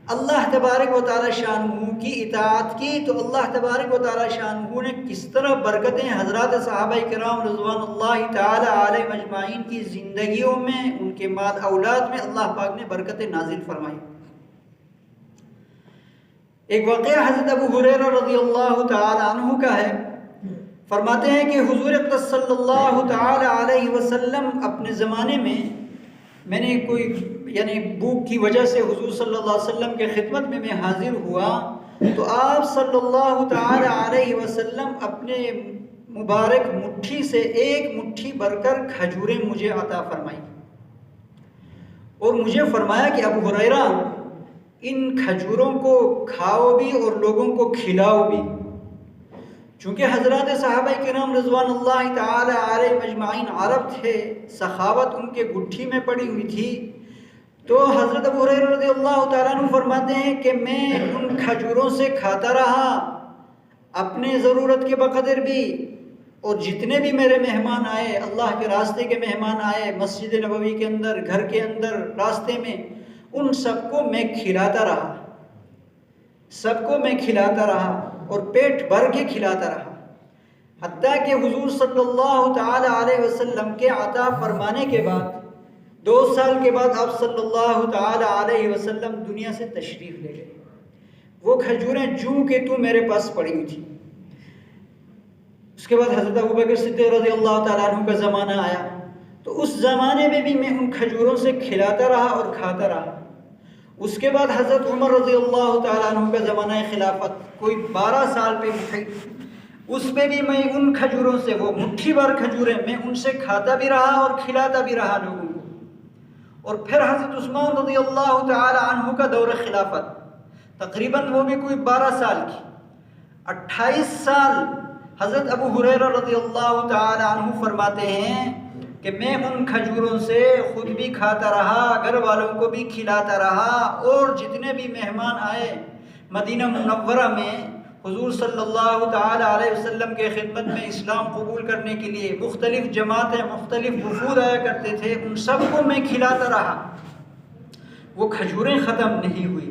اللہ تبارک و تعالی شانہ کی اطاعت کی تو اللہ تبارک و تعالی شانہ نے کس طرح برکتیں حضرات صحابہ کرام رضوان اللہ تعالی علیہ مجمعین کی زندگیوں میں، ان کے مال اولاد میں اللہ پاک نے برکتیں نازل فرمائی۔ ایک واقعہ حضرت ابو ہریرہ رضی اللہ تعالی عنہ کا ہے، فرماتے ہیں کہ حضور اقدس صلی اللہ تعالی علیہ وسلم اپنے زمانے میں نے کوئی بھوک کی وجہ سے حضور صلی اللہ علیہ وسلم کے خدمت میں حاضر ہوا، تو آپ صلی اللہ تعالی علیہ وسلم اپنے مبارک مٹھی سے ایک مٹھی بھر کر کھجوریں مجھے عطا فرمائی، اور مجھے فرمایا کہ ابو ہریرہ ان کھجوروں کو کھاؤ بھی اور لوگوں کو کھلاؤ بھی۔ چونکہ حضرات صحابہ کرام رضوان اللہ تعالی علیہ مجمعین عرب تھے، سخاوت ان کے گٹھی میں پڑی ہوئی تھی، تو حضرت ابو ہریرہ رضی اللہ تعالیٰ عنہ فرماتے ہیں کہ میں ان کھجوروں سے کھاتا رہا اپنے ضرورت کے بقدر بھی، اور جتنے بھی میرے مہمان آئے، اللہ کے راستے کے مہمان آئے مسجد نبوی کے اندر، گھر کے اندر، راستے میں، ان سب کو میں کھلاتا رہا، سب کو میں کھلاتا رہا اور پیٹ بھر کے کھلاتا رہا، حتیٰ کہ حضور صلی اللہ تعالی علیہ وسلم کے عطا فرمانے کے بعد 2 سال کے بعد آپ صلی اللہ تعالی علیہ وسلم دنیا سے تشریف لے گئے۔ وہ کھجوریں جوں کہ تو میرے پاس پڑی ہوئی تھی۔ اس کے بعد حضرت ابوبکر صدیق رضی اللہ تعالیٰ عنہ کا زمانہ آیا، تو اس زمانے میں بھی میں ان کھجوروں سے کھلاتا رہا اور کھاتا رہا۔ اس کے بعد حضرت عمر رضی اللہ تعالیٰ عنہ کا زمانہ خلافت کوئی 12 سال پہ محیط، اس میں بھی میں ان کھجوروں سے، وہ مٹھی بھر کھجوریں، میں ان سے کھاتا بھی رہا اور کھلاتا بھی رہا لوگوں کو۔ اور پھر حضرت عثمان رضی اللہ تعالی عنہ کا دور خلافت، تقریباً وہ بھی کوئی 12 سال کی، 28 سال حضرت ابو ہریرہ رضی اللہ تعالی عنہ فرماتے ہیں کہ میں ان کھجوروں سے خود بھی کھاتا رہا، گھر والوں کو بھی کھلاتا رہا، اور جتنے بھی مہمان آئے مدینہ منورہ میں حضور صلی اللہ تعالی علیہ وسلم کے خدمت میں اسلام قبول کرنے کے لیے مختلف جماعتیں، مختلف وفود آیا کرتے تھے، ان سب کو میں کھلاتا رہا۔ وہ کھجوریں ختم نہیں ہوئی۔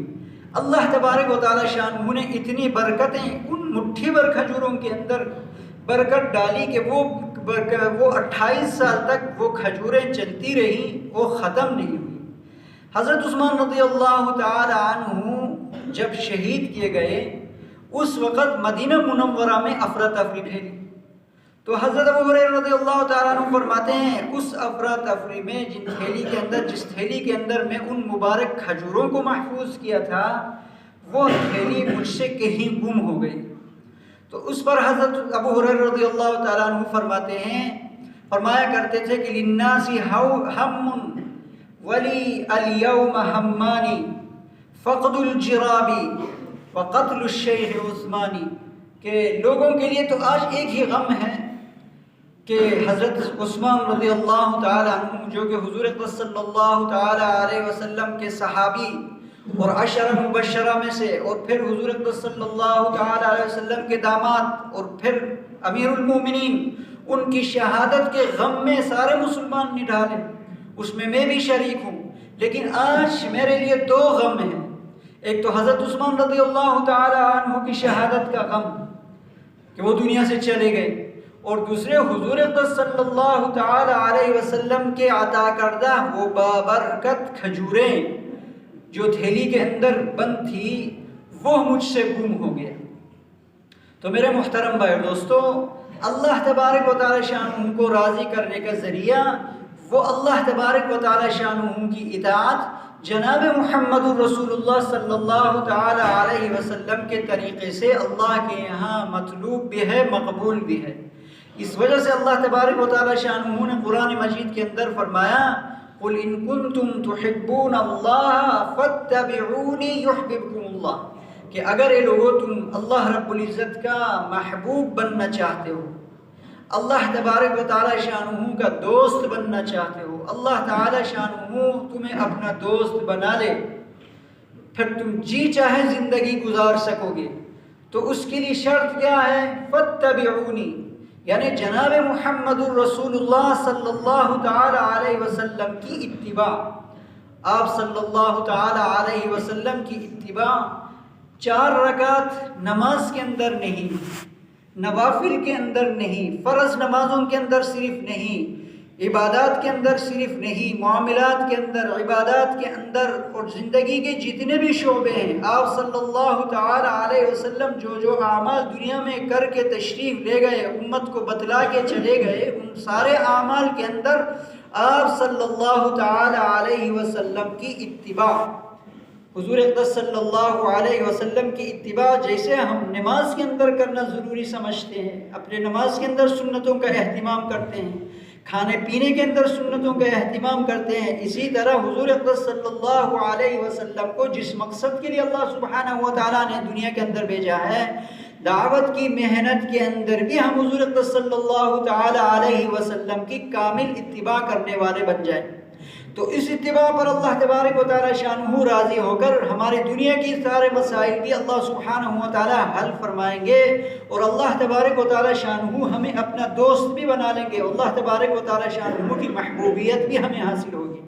اللہ تبارک و تعالی شانہ نے اتنی برکتیں ان مٹھی بھر کھجوروں کے اندر برکت ڈالی کہ وہ 28 سال تک وہ کھجوریں چلتی رہیں، وہ ختم نہیں ہوئی۔ حضرت عثمان رضی اللہ تعالی عنہ جب شہید کیے گئے، اس وقت مدینہ منورہ میں افراتفری پھیلی، تو حضرت ابو ہریرہ رضی اللہ تعالیٰ عنہ فرماتے ہیں اس افراتفری میں جس تھیلی کے اندر میں ان مبارک کھجوروں کو محفوظ کیا تھا، وہ تھیلی مجھ سے کہیں گم ہو گئی۔ تو اس پر حضرت ابو ہریرہ رضی اللہ تعالیٰ عنہ فرمایا کرتے تھے کہ للناس ہم ولی الیوم ہمانی فقد الجرابی وقتل الشیخ عثمانی، کہ لوگوں کے لیے تو آج ایک ہی غم ہے کہ حضرت عثمان رضی اللہ تعالی عنہ، جو کہ حضور اقدس صلی اللہ تعالی علیہ وسلم کے صحابی اور عشرہ مبشرہ میں سے، اور پھر حضور اقدس صلی اللہ تعالی علیہ وسلم کے داماد اور پھر امیر المومنین، ان کی شہادت کے غم میں سارے مسلمان نڈھالے، اس میں بھی شریک ہوں، لیکن آج میرے لیے 2 غم ہیں۔ ایک تو حضرت عثمان رضی اللہ تعالی عنہ کی شہادت کا غم کہ وہ دنیا سے چلے گئے، اور دوسرے حضور اقدس صلی اللہ تعالی علیہ وسلم کے عطا کردہ وہ بابرکت کھجوریں جو تھیلی کے اندر بند تھی، وہ مجھ سے گم ہو گیا۔ تو میرے محترم بھائی اور دوستو، اللہ تبارک و تعالی شانہ کو راضی کرنے کا ذریعہ وہ اللہ تبارک و تعالی شانہ کی اطاعت جناب محمد الرسول اللہ صلی اللہ تعالی علیہ وسلم کے طریقے سے اللہ کے یہاں مطلوب بھی ہے، مقبول بھی ہے۔ اس وجہ سے اللہ تبارک و تعالی شانہ نے قرآن مجید کے اندر فرمایا قُلْ إِن كُنْتُمْ تُحِبُّونَ اللَّهَ فَاتَّبِعُونِي يُحْبِبْكُمُ اللَّهُ، کہ اگر اے لوگو تم اللہ رب العزت کا محبوب بننا چاہتے ہو، اللہ تبارک و تعالی شانہ کا دوست بننا چاہتے ہو، اللہ تعالی شانہ تمہیں اپنا دوست بنا لے، پھر تم جی چاہے زندگی گزار سکو گے، تو اس کے لیے شرط کیا ہے؟ فَاتَّبِعُونِی، یعنی جناب محمد الرسول اللہ صلی اللہ تعالی علیہ وسلم کی اتباع، آپ صلی اللہ تعالی علیہ وسلم کی اتباع 4 رکعت نماز کے اندر نہیں، نوافل کے اندر نہیں، فرض نمازوں کے اندر صرف نہیں، عبادات کے اندر صرف نہیں، معاملات کے اندر، عبادات کے اندر اور زندگی کے جتنے بھی شعبے ہیں، آپ صلی اللہ تعالی علیہ وسلم جو اعمال دنیا میں کر کے تشریف لے گئے، امت کو بتلا کے چلے گئے، ان سارے اعمال کے اندر آپ صلی اللہ تعالی علیہ وسلم کی اتباع، حضور اقدس صلی اللہ علیہ وسلم کی اتباع جیسے ہم نماز کے اندر کرنا ضروری سمجھتے ہیں، اپنے نماز کے اندر سنتوں کا اہتمام کرتے ہیں، کھانے پینے کے اندر سنتوں کا اہتمام کرتے ہیں، اسی طرح حضور اقدس صلی اللہ علیہ وسلم کو جس مقصد کے لیے اللہ سبحانہ و تعالیٰ نے دنیا کے اندر بھیجا ہے، دعوت کی محنت کے اندر بھی ہم حضور اقدس صلی اللہ تعالی علیہ وسلم کی کامل اتباع کرنے والے بن جائیں، تو اس اتباع پر اللہ تبارک و تعالی شانہ راضی ہو کر ہماری دنیا کی سارے مسائل بھی اللہ سبحانہ و تعالی حل فرمائیں گے، اور اللہ تبارک و تعالی شانہ ہمیں اپنا دوست بھی بنا لیں گے، اللہ تبارک و تعالی شانہ کی محبوبیت بھی ہمیں حاصل ہوگی۔